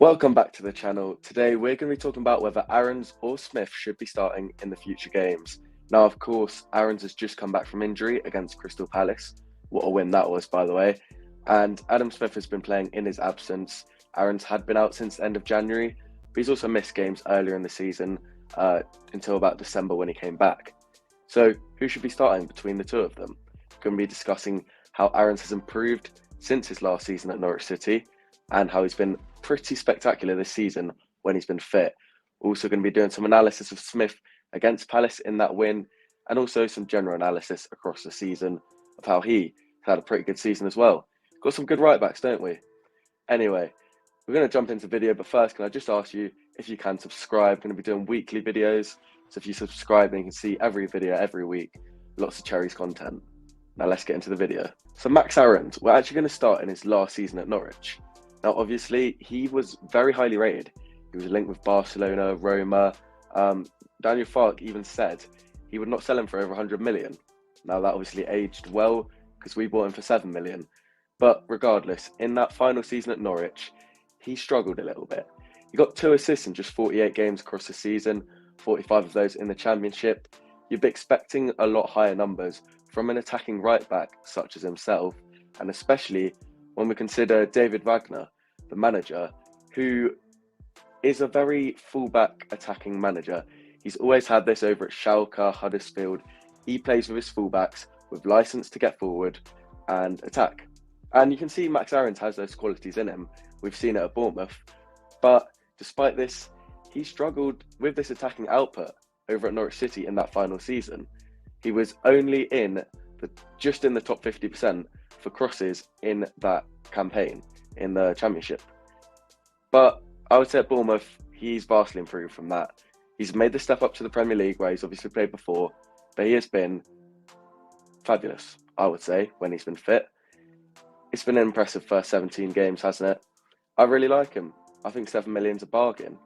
Welcome back to the channel. Today we're going to be talking about whether Aarons or Smith should be starting in the future games. Now, of course, Aarons has just come back from injury against Crystal Palace. What a win that was, by the way. And Adam Smith has been playing in his absence. Aarons had been out since the end of January, but he's also missed games earlier in the season until about December when he came back. So who should be starting between the two of them? We're going to be discussing how Aarons has improved since his last season at Norwich City and how he's been pretty spectacular this season when he's been fit. Also going to be doing some analysis of Smith against Palace in that win, and also some general analysis across the season of how he had a pretty good season as well. Got some good right backs, don't we? Anyway, we're going to jump into the video, but first can I just ask you if you can subscribe. Going to be doing weekly videos, so if you subscribe then you can see every video every week. Lots of Cherries content. Now let's get into the video. So Max Aarons, we're actually going to start in his last season at Norwich. Now, obviously, he was very highly rated. He was linked with Barcelona, Roma. Daniel Farke even said he would not sell him for over 100 million. Now, that obviously aged well because we bought him for 7 million. But regardless, in that final season at Norwich, he struggled a little bit. He got 2 assists in just 48 games across the season, 45 of those in the Championship. You'd be expecting a lot higher numbers from an attacking right back such as himself, and especially when we consider David Wagner, the manager, who is a very fullback attacking manager. He's always had this over at Schalke, Huddersfield. He plays with his fullbacks with license to get forward and attack. And you can see Max Aarons has those qualities in him. We've seen it at Bournemouth. But despite this, he struggled with this attacking output over at Norwich City in that final season. He was only just in the top 50% for crosses in that campaign in the Championship. But I would say at Bournemouth, he's vastly improved from that. He's made the step up to the Premier League where he's obviously played before, but he has been fabulous, I would say, when he's been fit. It's been an impressive first 17 games, hasn't it? I really like him. I think 7 million's a bargain.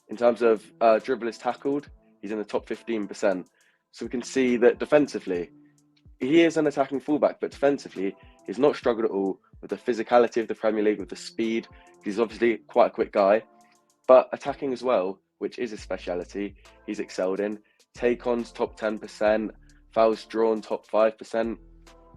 In terms of dribblers tackled, he's in the top 15%. So we can see that defensively, he is an attacking fullback, but defensively, he's not struggled at all with the physicality of the Premier League, with the speed. He's obviously quite a quick guy, but attacking as well, which is his speciality, he's excelled in. Take-ons, top 10%, fouls drawn, top 5%.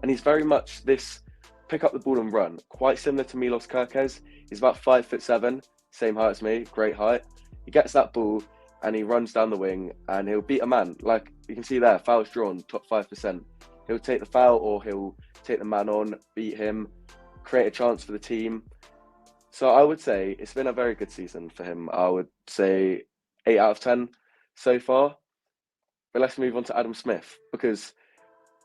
And he's very much this pick up the ball and run, quite similar to Milos Kerkez. He's about 5'7", same height as me, great height. He gets that ball and he runs down the wing and he'll beat a man. Like you can see there, fouls drawn, top 5%. He'll take the foul or he'll take the man on, beat him, create a chance for the team. So I would say it's been a very good season for him. I would say 8 out of 10 so far. But let's move on to Adam Smith, because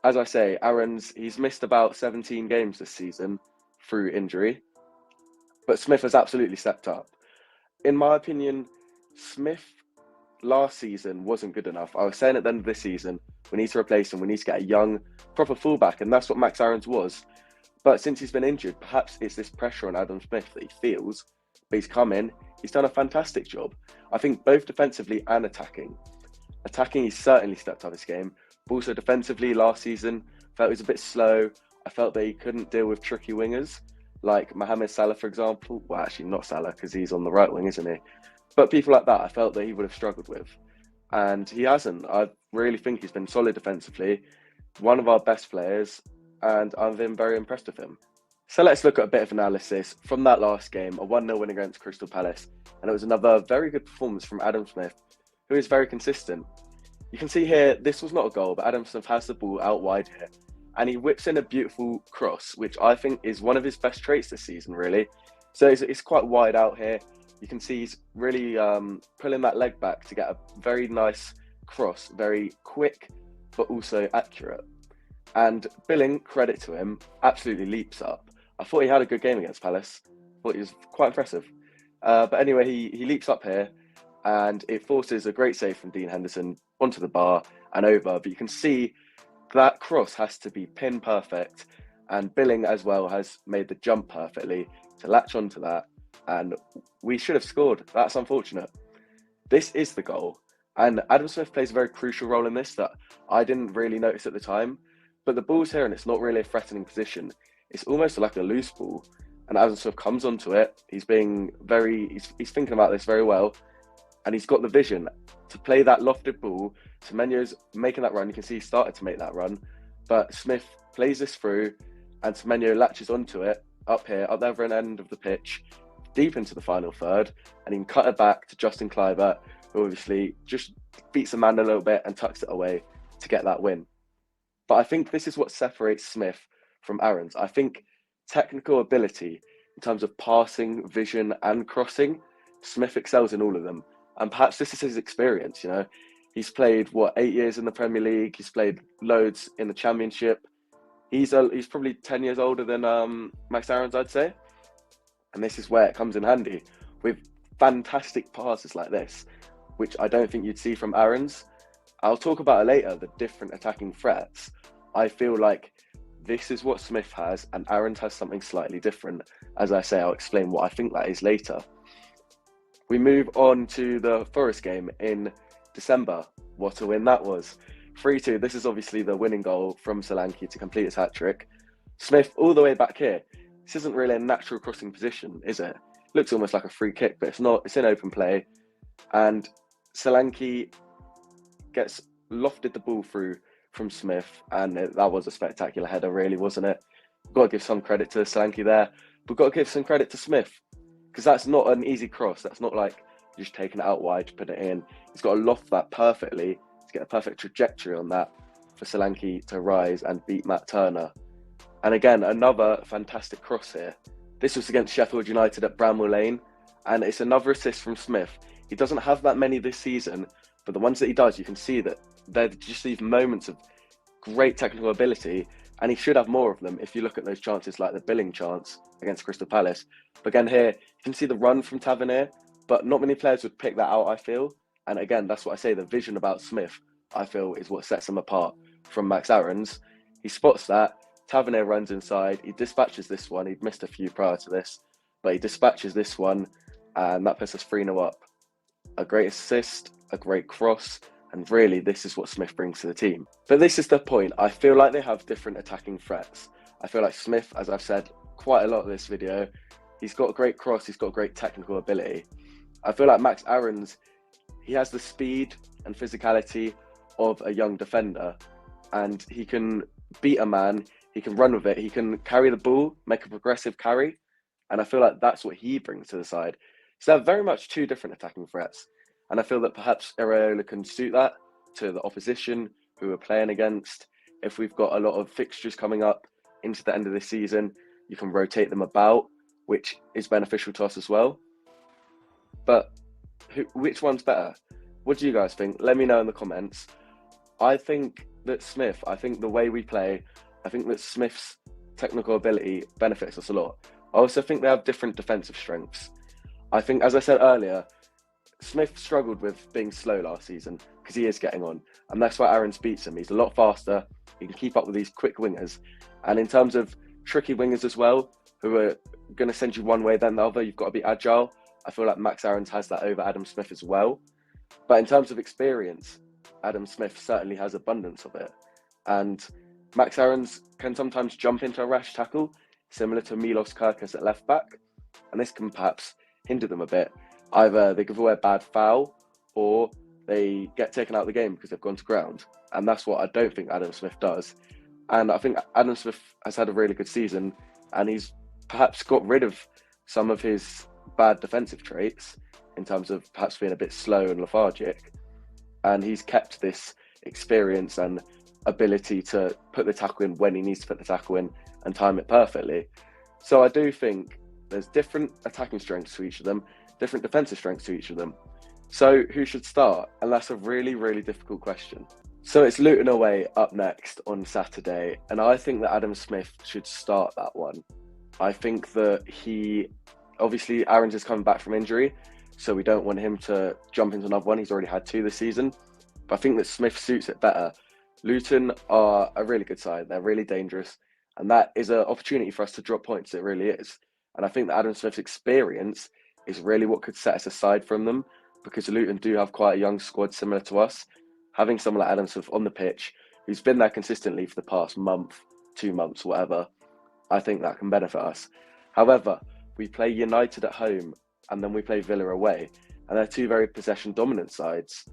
as I say, Aarons, he's missed about 17 games this season through injury. But Smith has absolutely stepped up. In my opinion, Smith last season wasn't good enough. I was saying at the end of this season, we need to replace him. We need to get a young, proper fullback, and that's what Max Aarons was. But since he's been injured, perhaps it's this pressure on Adam Smith that he feels. But he's come in, he's done a fantastic job. I think both defensively and attacking. Attacking, he's certainly stepped up his game. But also defensively, last season, felt he was a bit slow. I felt that he couldn't deal with tricky wingers, like Mohamed Salah, for example. Well, actually not Salah, because he's on the right wing, isn't he? But people like that, I felt that he would have struggled with. And he hasn't. I really think he's been solid defensively. One of our best players. And I've been very impressed with him. So let's look at a bit of analysis from that last game, a 1-0 win against Crystal Palace. And it was another very good performance from Adam Smith, who is very consistent. You can see here, this was not a goal, but Adam Smith has the ball out wide here. And he whips in a beautiful cross, which I think is one of his best traits this season, really. So it's quite wide out here. You can see he's really pulling that leg back to get a very nice cross, very quick, but also accurate. And Billing, credit to him, absolutely leaps up. I thought he had a good game against Palace. I thought he was quite impressive. But anyway, he leaps up here and it forces a great save from Dean Henderson onto the bar and over. But you can see that cross has to be pin perfect. And Billing as well has made the jump perfectly to latch onto that. And we should have scored. That's unfortunate. This is the goal. And Adam Smith plays a very crucial role in this that I didn't really notice at the time. But the ball's here and it's not really a threatening position. It's almost like a loose ball. and Adam Smith comes onto it. He's thinking about this very well, and he's got the vision to play that lofted ball. Semenyo's making that run. You can see he started to make that run, but Smith plays this through, and Semenyo latches onto it up here, up the other end of the pitch, deep into the final third, and he can cut it back to Justin Kluivert, who obviously just beats the man a little bit and tucks it away to get that win. But I think this is what separates Smith from Aarons. I think technical ability in terms of passing, vision, and crossing, Smith excels in all of them. And perhaps this is his experience, you know. He's played, 8 years in the Premier League. He's played loads in the Championship. He's probably 10 years older than Max Aarons, I'd say. And this is where it comes in handy with fantastic passes like this, which I don't think you'd see from Aarons. I'll talk about it later, the different attacking threats. I feel like this is what Smith has, and Aarons has something slightly different. As I say, I'll explain what I think that is later. We move on to the Forest game in December. What a win that was. 3-2. This is obviously the winning goal from Solanke to complete his hat-trick. Smith all the way back here. This isn't really a natural crossing position, is it? Looks almost like a free kick, but it's not. It's in open play. And Solanke gets lofted the ball through from Smith, and that was a spectacular header, really, wasn't it? Got to give some credit to Solanke there, but got to give some credit to Smith, because that's not an easy cross. That's not like just taking it out wide to put it in. He's got to loft that perfectly to get a perfect trajectory on that for Solanke to rise and beat Matt Turner. And again, another fantastic cross here. This was against Sheffield United at Bramall Lane, and it's another assist from Smith. He doesn't have that many this season, but the ones that he does, you can see that they're just these moments of great technical ability, and he should have more of them if you look at those chances like the Billing chance against Crystal Palace. But again here, you can see the run from Tavernier, but not many players would pick that out, I feel. And again, that's what I say, the vision about Smith, I feel, is what sets him apart from Max Aarons. He spots that, Tavernier runs inside, he dispatches this one. He'd missed a few prior to this, but he dispatches this one, and that puts us 3-0 up. A great assist, a great cross, and really this is what Smith brings to the team. But this is the point. I feel like they have different attacking threats. I feel like Smith, as I've said quite a lot of this video, he's got a great cross, he's got great technical ability. I feel like Max Aarons, he has the speed and physicality of a young defender, and he can beat a man, he can run with it, he can carry the ball, make a progressive carry, and I feel like that's what he brings to the side. So they're very much two different attacking threats, and I feel that perhaps Areola can suit that to the opposition who we're playing against. If we've got a lot of fixtures coming up into the end of this season, you can rotate them about, which is beneficial to us as well. But which one's better? What do you guys think? Let me know in the comments. I think that Smith, I think the way we play, I think that Smith's technical ability benefits us a lot. I also think they have different defensive strengths. I think, as I said earlier, Smith struggled with being slow last season because he is getting on, and that's why Aarons beats him. He's a lot faster, he can keep up with these quick wingers. And in terms of tricky wingers as well, who are going to send you one way then the other, you've got to be agile. I feel like Max Aarons has that over Adam Smith as well. But in terms of experience, Adam Smith certainly has abundance of it. And Max Aarons can sometimes jump into a rash tackle, similar to Milos Kerkez at left back, and this can perhaps hinder them a bit. Either they give away a bad foul, or they get taken out of the game because they've gone to ground. And that's what I don't think Adam Smith does. And I think Adam Smith has had a really good season, and he's perhaps got rid of some of his bad defensive traits in terms of perhaps being a bit slow and lethargic. And he's kept this experience and ability to put the tackle in when he needs to put the tackle in and time it perfectly. So I do think there's different attacking strengths to each of them, different defensive strengths to each of them. So who should start? And that's a really, really difficult question. So it's Luton away up next on Saturday, and I think that Adam Smith should start that one. I think that obviously Aarons is coming back from injury, so we don't want him to jump into another one. He's already had two this season, but I think that Smith suits it better. Luton are a really good side. They're really dangerous, and that is an opportunity for us to drop points. It really is. And I think that Adam Smith's experience is really what could set us aside from them, because Luton do have quite a young squad similar to us. Having someone like Adam Smith on the pitch, who's been there consistently for the past month, 2 months, whatever, I think that can benefit us. However, we play United at home and then we play Villa away, and they're two very possession dominant sides.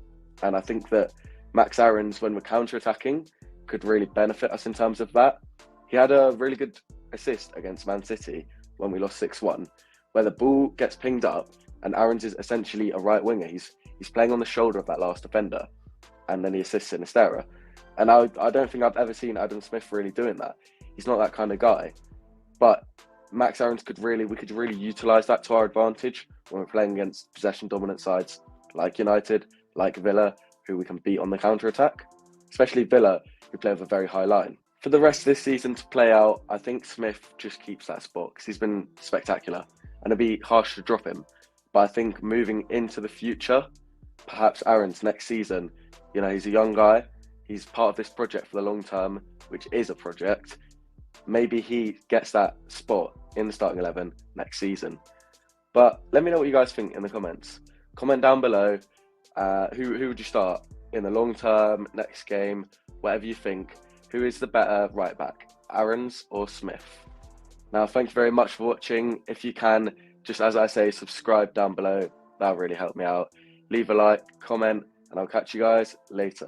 And I think that Max Aarons, when we're counter attacking, could really benefit us in terms of that. He had a really good assist against Man City when we lost 6-1, where the ball gets pinged up and Aarons is essentially a right winger. He's playing on the shoulder of that last defender, and then he assists Sinistera. And I don't think I've ever seen Adam Smith really doing that. He's not that kind of guy. But Max Aarons we could really utilise that to our advantage when we're playing against possession dominant sides like United, like Villa, who we can beat on the counter attack, especially Villa, who play with a very high line. For the rest of this season to play out, I think Smith just keeps that spot because he's been spectacular, and it'd be harsh to drop him. But I think moving into the future, perhaps Aarons next season, he's a young guy, he's part of this project for the long term, which is a project. Maybe he gets that spot in the starting 11 next season. But let me know what you guys think in the comments. Comment down below. Who would you start in the long term, next game, whatever you think? Who is the better right back, Aarons or Smith? Now, thank you very much for watching. If you can, just as I say, subscribe down below. That'll really help me out. Leave a like, comment, and I'll catch you guys later.